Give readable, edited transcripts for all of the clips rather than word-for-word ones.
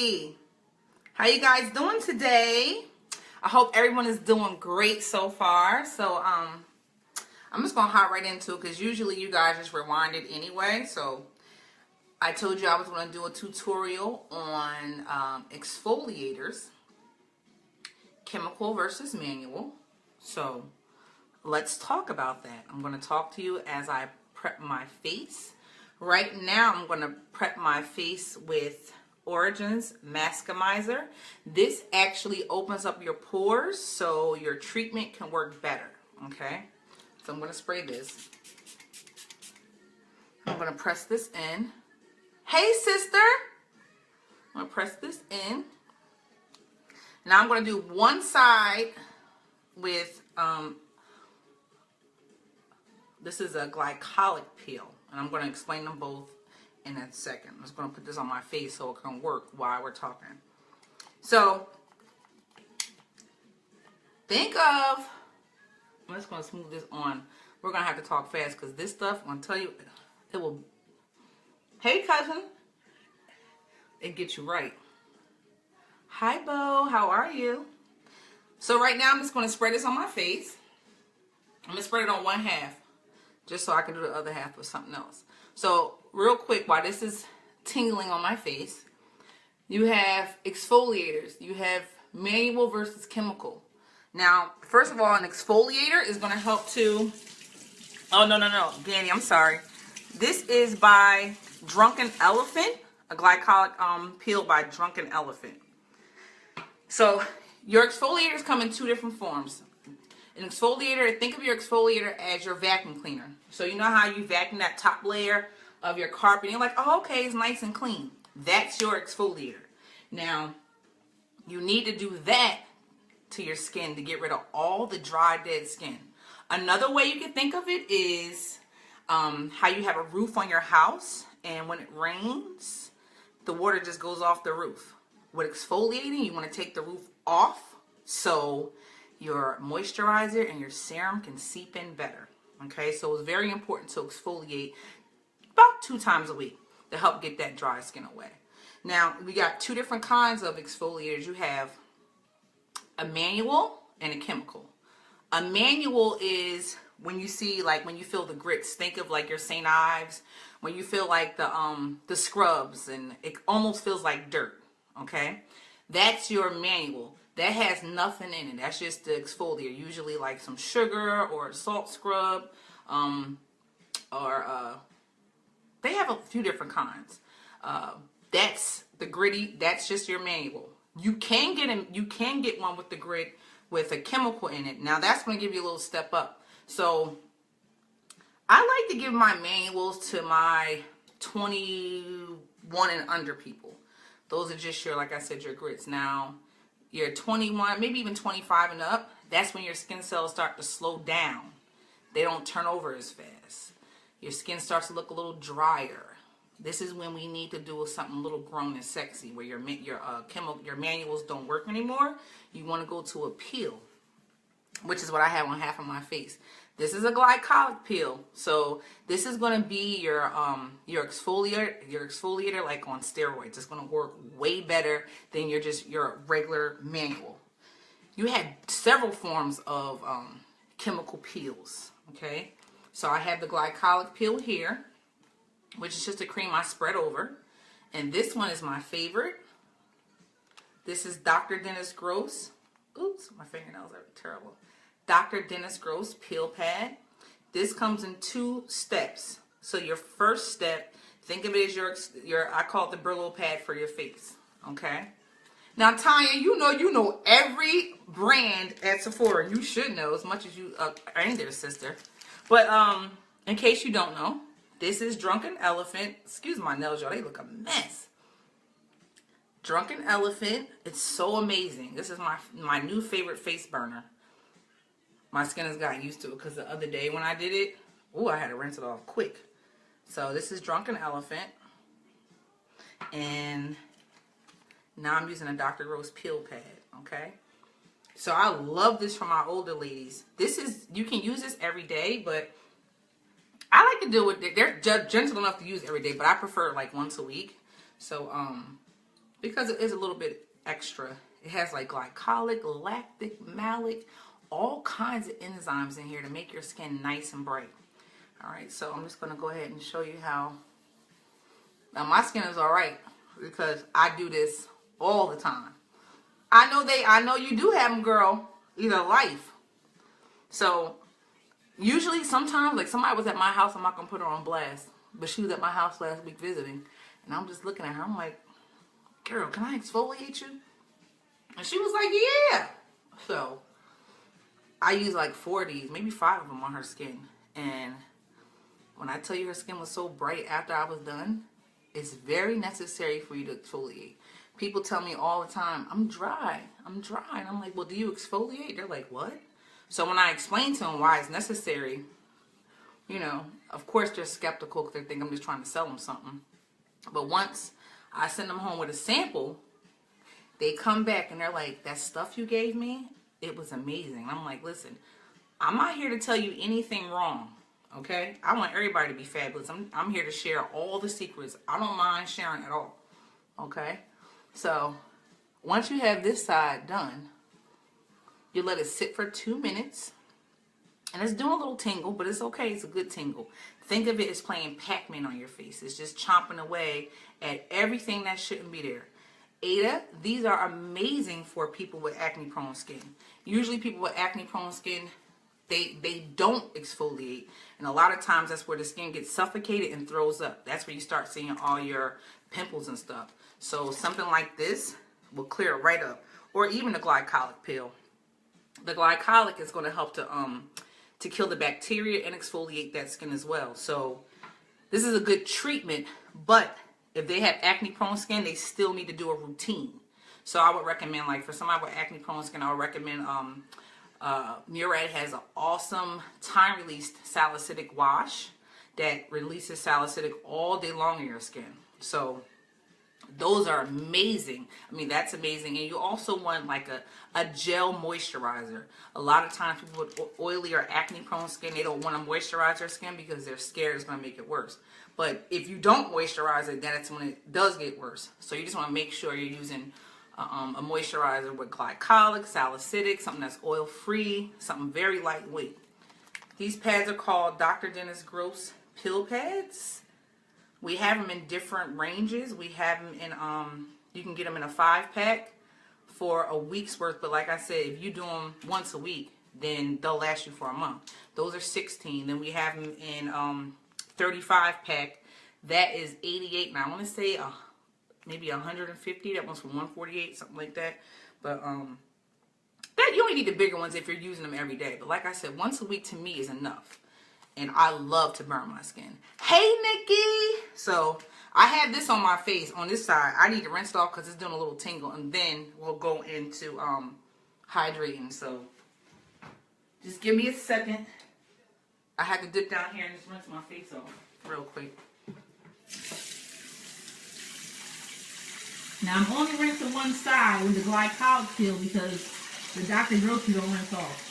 everybody. How you guys doing today? I hope everyone is doing great so far. So I'm just gonna hop right into it because usually you guys just rewind it anyway. So I told you I was gonna do a tutorial on exfoliators, chemical versus manual. So let's talk about that. I'm gonna talk to you as I prep my face. Right now I'm gonna prep my face with Origins Maskimizer. This actually opens up your pores so your treatment can work better. Okay, so I'm going to spray this. I'm going to press this in. Hey sister, I'm going to press this in. Now I'm going to do one side with this is a glycolic peel, and I'm going to explain them both in a second. I'm just going to put this on my face so it can work while we're talking. So, think of, I'm just going to smooth this on. We're going to have to talk fast because this stuff, I'm going to tell you, it will, hey cousin, it gets you right. Hi Bo, how are you? So right now I'm just going to spread this on my face. I'm going to spread it on one half just so I can do the other half with something else. So real quick, while this is tingling on my face, you have exfoliators. You have manual versus chemical. Now, first of all, an exfoliator is going to help to, oh, no, Danny, I'm sorry. This is by Drunken Elephant, a glycolic peel by Drunken Elephant. So your exfoliators come in two different forms. An exfoliator, think of your exfoliator as your vacuum cleaner. So you know how you vacuum that top layer of your carpet and you're like, oh, okay, it's nice and clean. That's your exfoliator. Now, you need to do that to your skin to get rid of all the dry, dead skin. Another way you can think of it is how you have a roof on your house, and when it rains, the water just goes off the roof. With exfoliating, you want to take the roof off so your moisturizer and your serum can seep in better. Okay, so it's very important to exfoliate about 2 times a week to help get that dry skin away. Now, we got 2 different kinds of exfoliators. You have a manual and a chemical. A manual is when you see, like when you feel the grits, think of like your St. Ives, when you feel like the scrubs and it almost feels like dirt, okay? That's your manual. That has nothing in it. That's just the exfoliator. Usually like some sugar or a salt scrub, they have a few different kinds. That's the gritty. That's just your manual. You can get one with the grit with a chemical in it. Now that's going to give you a little step up. So I like to give my manuals to my 21 and under people. Those are just your, like I said, your grits. Now, you're 21, maybe even 25 and up, that's when your skin cells start to slow down. They don't turn over as fast. Your skin starts to look a little drier. This is when we need to do something a little grown and sexy, where your manuals don't work anymore. You want to go to a peel, which is what I have on half of my face. This is a glycolic peel, so this is going to be your exfoliator like on steroids. It's going to work way better than your regular manual. You had several forms of chemical peels, okay? So I have the glycolic peel here, which is just a cream I spread over, and this one is my favorite. This is Dr. Dennis Gross. Oops, my fingernails are terrible. Dr. Dennis Gross Peel Pad. This comes in 2 steps. So your first step, think of it as your I call it the Brillo pad for your face. Okay. Now Tanya, you know every brand at Sephora. You should know as much as you are in there, sister. But in case you don't know, this is Drunken Elephant. Excuse my nails, y'all. They look a mess. Drunken Elephant. It's so amazing. This is my new favorite face burner. My skin has gotten used to it because the other day when I did it, I had to rinse it off quick. So this is Drunken Elephant. And now I'm using a Dr. Gross Peel Pad, okay? So I love this for my older ladies. You can use this every day, but I like to do it. They're gentle enough to use every day, but I prefer like once a week. So because it is a little bit extra. It has like glycolic, lactic, malic, all kinds of enzymes in here to make your skin nice and bright. All right, so I'm just going to go ahead and show you how. Now my skin is all right because I do this all the time. I know you do have them, girl. Either life. So usually, sometimes, like somebody was at my house, I'm not gonna put her on blast, but she was at my house last week visiting, and I'm just looking at her. I'm like, girl, can I exfoliate you? And she was like, yeah. So I use like 4 of these, maybe 5 of them on her skin, and when I tell you her skin was so bright after I was done, it's very necessary for you to exfoliate. People tell me all the time, I'm dry. And I'm like, well, do you exfoliate? They're like, what? So when I explain to them why it's necessary, you know, of course they're skeptical because they think I'm just trying to sell them something. But once I send them home with a sample, they come back and they're like, that stuff you gave me, it was amazing. I'm like, listen, I'm not here to tell you anything wrong. Okay? I want everybody to be fabulous. I'm here to share all the secrets. I don't mind sharing at all. Okay? So, once you have this side done, you let it sit for 2 minutes. And it's doing a little tingle, but it's okay. It's a good tingle. Think of it as playing Pac-Man on your face. It's just chomping away at everything that shouldn't be there. Ada, these are amazing for people with acne-prone skin. Usually people with acne-prone skin, they don't exfoliate. And a lot of times that's where the skin gets suffocated and throws up. That's where you start seeing all your pimples and stuff. So something like this will clear it right up. Or even a glycolic pill. The glycolic is going to help to kill the bacteria and exfoliate that skin as well. So this is a good treatment, but if they have acne-prone skin, they still need to do a routine. So I would recommend, like for somebody with acne-prone skin, I would recommend Murad has an awesome time-released salicylic wash that releases salicylic all day long in your skin. So those are amazing. I mean, that's amazing. And you also want like a gel moisturizer. A lot of times people with oily or acne-prone skin, they don't want to moisturize their skin because they're scared it's going to make it worse. But if you don't moisturize it, then it's when it does get worse. So you just want to make sure you're using a moisturizer with glycolic, salicylic, something that's oil-free, something very lightweight. These pads are called Dr. Dennis Gross Pill Pads. We have them in different ranges. We have them in, you can get them in a 5-pack for a week's worth. But like I said, if you do them once a week, then they'll last you for a month. Those are 16. Then we have them in 35-pack. That is 88. Now I want to say maybe 150. That one's from 148, something like that. But that you only need the bigger ones if you're using them every day. But like I said, once a week to me is enough. And I love to burn my skin. Hey, Nikki! So, I have this on my face, on this side. I need to rinse it off because it's doing a little tingle. And then we'll go into hydrating. So, just give me a second. I had to dip down here and just rinse my face off real quick. Now, I'm only rinsing one side with the glycolic pill because the Dr. Gross you don't rinse off.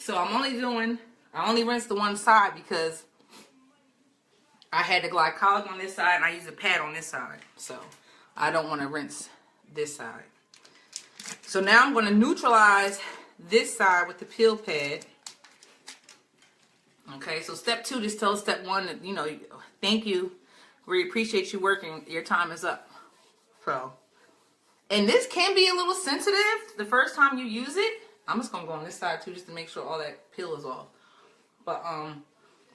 So I only rinsed the one side because I had the glycolic on this side and I used a pad on this side. So I don't want to rinse this side. So now I'm going to neutralize this side with the peel pad. Okay, so step 2, just tell step 1, you know, thank you. We appreciate you working. Your time is up. So, and this can be a little sensitive the first time you use it. I'm just going to go on this side too just to make sure all that peel is off. But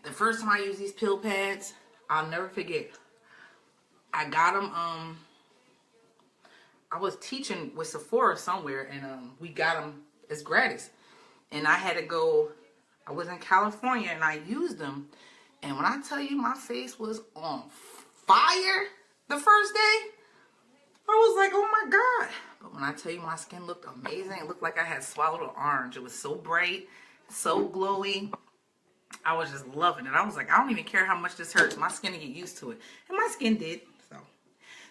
the first time I use these peel pads, I'll never forget. I got them, I was teaching with Sephora somewhere and we got them as gratis. And I had to go, I was in California and I used them. And when I tell you my face was on fire the first day, I was like, oh my God. But when I tell you my skin looked amazing, it looked like I had swallowed an orange. It was so bright, so glowy. I was just loving it. I was like, I don't even care how much this hurts. My skin to get used to it. And my skin did.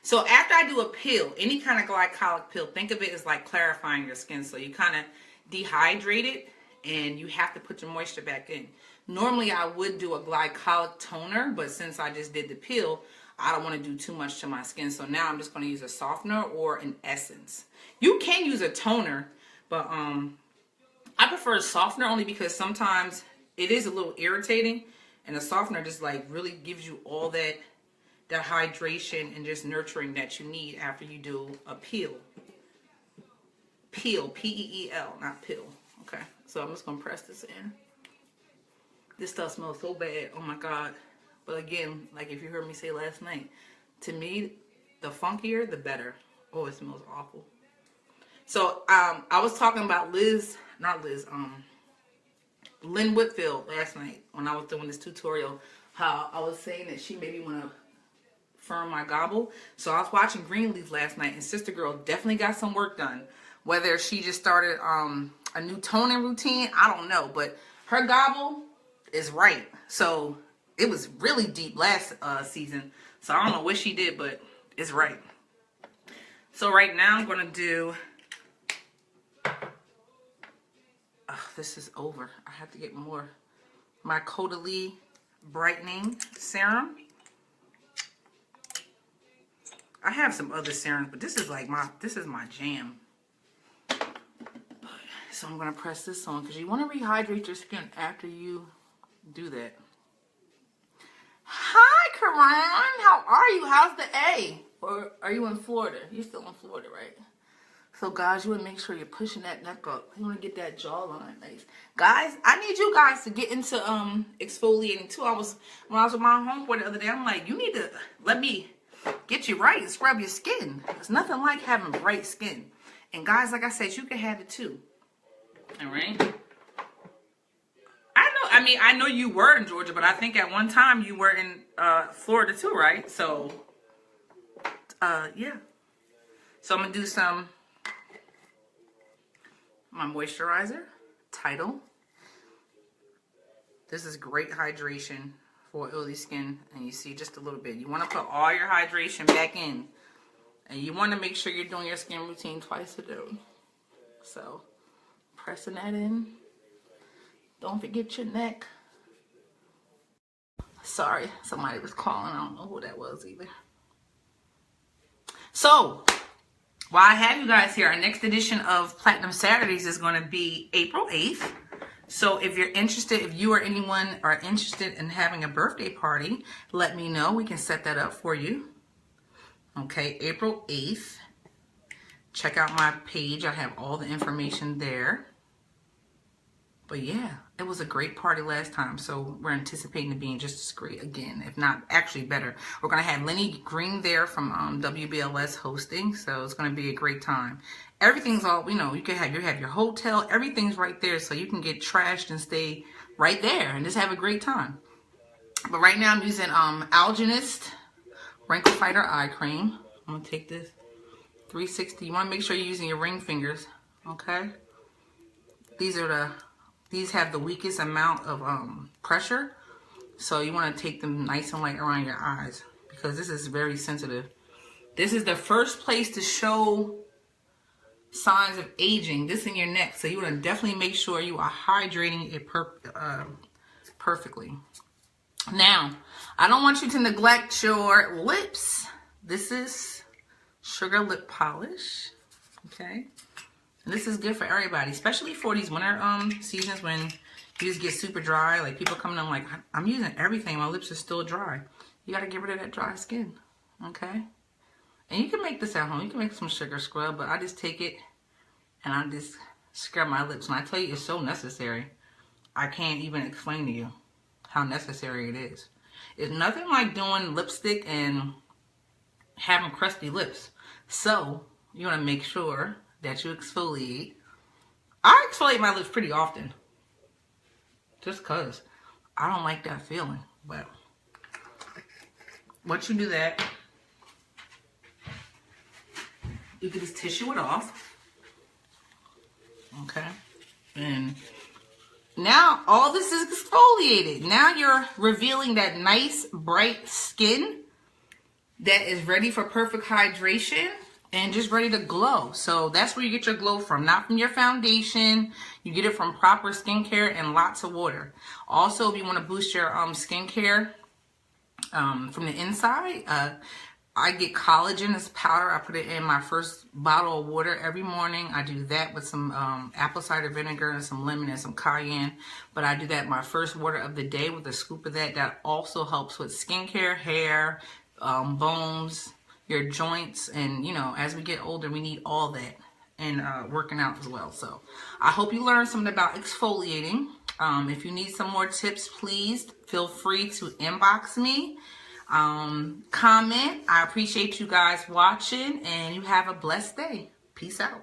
So after I do a peel, any kind of glycolic peel, think of it as like clarifying your skin. So you kind of dehydrate it and you have to put your moisture back in. Normally I would do a glycolic toner, but since I just did the peel, I don't want to do too much to my skin. So now I'm just going to use a softener or an essence. You can use a toner, but I prefer a softener only because sometimes it is a little irritating, and a softener just like really gives you all that hydration and just nurturing that you need after you do a peel. Peel, P-E-E-L, not pill. Okay, so I'm just gonna press this in. This stuff smells so bad, oh my God. But again, like if you heard me say last night, to me, the funkier, the better. Oh, it smells awful. So I was talking about Lynn Whitfield last night when I was doing this tutorial, how I was saying that she made me want to firm my gobble. So I was watching Greenleaf last night, and Sister Girl definitely got some work done. Whether she just started a new toning routine, I don't know, but her gobble is right. So it was really deep last season, so I don't know what she did, but it's right. So right now I'm gonna do, this is over. I have to get more. My Caudalie brightening serum. I have some other serums, but this is like this is my jam. So I'm gonna press this on because you want to rehydrate your skin after you do that. Hi, Karan. How are you? How's the A? Or are you in Florida? You're still in Florida, right? So guys, you want to make sure you're pushing that neck up. You want to get that jawline nice. Guys, I need you guys to get into exfoliating too. When I was with my homeboy the other day, I'm like, you need to let me get you right and scrub your skin. There's nothing like having bright skin. And guys, like I said, you can have it too. All right. I know you were in Georgia, but I think at one time you were in Florida too, right? So, yeah. So I'm gonna do my moisturizer, Tidal. This is great hydration for oily skin, and you see just a little bit. You want to put all your hydration back in, and you want to make sure you're doing your skin routine twice a day. So, pressing that in. Don't forget your neck. Sorry, somebody was calling. I don't know who that was either. So, while I have you guys here, our next edition of Platinum Saturdays is going to be April 8th. So if you're interested, if you or anyone are interested in having a birthday party, let me know. We can set that up for you. Okay, April 8th. Check out my page. I have all the information there. But yeah, it was a great party last time, so we're anticipating it being just as great again, if not actually better. We're going to have Lenny Green there from WBLS hosting, so it's going to be a great time. Everything's all, you know, you have your hotel, everything's right there, so you can get trashed and stay right there and just have a great time. But right now I'm using Algenist Wrinkle Fighter Eye Cream. I'm going to take this 360. You want to make sure you're using your ring fingers, okay? These have the weakest amount of pressure, so you want to take them nice and light around your eyes because this is very sensitive. This is the first place to show signs of aging, this in your neck, so you want to definitely make sure you are hydrating it perfectly. Now, I don't want you to neglect your lips. This is Sugar Lip Polish, okay? And this is good for everybody, especially for these winter seasons when you just get super dry. Like people coming in like, I'm using everything. My lips are still dry. You got to get rid of that dry skin, okay? And you can make this at home. You can make some sugar scrub, but I just take it and I just scrub my lips. And I tell you, it's so necessary. I can't even explain to you how necessary it is. It's nothing like doing lipstick and having crusty lips. So you want to make sure that you exfoliate. I exfoliate my lips pretty often. Just because I don't like that feeling. But once you do that, you can just tissue it off. Okay? And Now all this is exfoliated. Now you're revealing that nice bright skin that is ready for perfect hydration and just ready to glow. So that's where you get your glow from, not from your foundation. You get it from proper skincare and lots of water. Also, if you want to boost your skincare from the inside, I get collagen as powder. I put it in my first bottle of water every morning. I do that with some apple cider vinegar and some lemon and some cayenne. But I do that my first water of the day with a scoop of that. That also helps with skincare, hair, bones, your joints. And, you know, as we get older, we need all that. And working out as well. So I hope you learned something about exfoliating. If you need some more tips, please feel free to inbox me. Comment. I appreciate you guys watching, and you have a blessed day. Peace out.